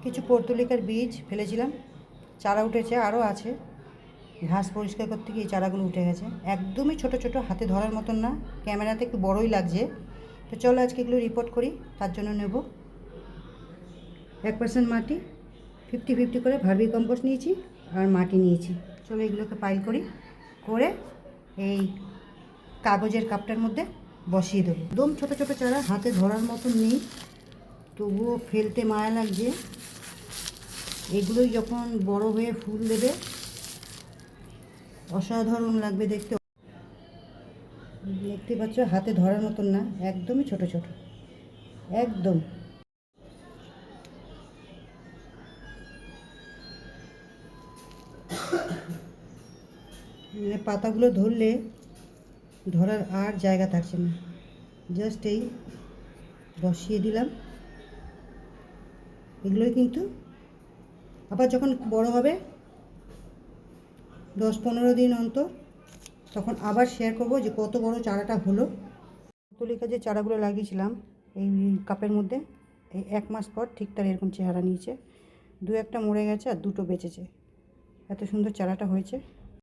কিছু পর্তুলিকার বীজ ফেলেছিলাম, চারা উঠেছে, আরও আছে। ঘাস পরিষ্কার করতে গিয়ে এই চারাগুলো উঠে গেছে। একদমই ছোট ছোট, হাতে ধরার মতন না, ক্যামেরাতে একটু বড়ই লাগছে। তো চলো আজকে এগুলো রিপোর্ট করি। তার জন্য নেব 1% মাটি, 50-50 করে ভার্মি কম্পোস্ট নিয়েছি আর মাটি নিয়েছি। চলো এগুলোকে পাইল করি, করে এই কাগজের কাপটার মধ্যে বসিয়ে দেবো। একদম ছোটো ছোটো চারা, হাতে ধরার মতন নেই, তবুও ফেলতে মায়া লাগছে। এগুলোই যখন বড় হয়ে ফুল দেবে অসাধারণ লাগবে দেখতে। দেখতে পাচ্ছ হাতে ধরার মতন না, একদমই ছোট ছোট, একদম। মানে পাতাগুলো ধরলে ধরার আর জায়গা থাকছে না। জাস্ট এই বসিয়ে দিলাম। এগুলোই কিন্তু আবার যখন বড় হবে 10-15 দিন অন্তর, তখন আবার শেয়ার করব যে কত বড় চারাটা হলো। পর্তুলিকা যে চারাগুলো লাগিয়েছিলাম এই কাপের মধ্যে, এই 1 মাস পর ঠিক তার এরকম চেহারা নিয়েছে। 2-1টা মরে গেছে আর 2টো বেঁচেছে। এত সুন্দর চারাটা হয়েছে।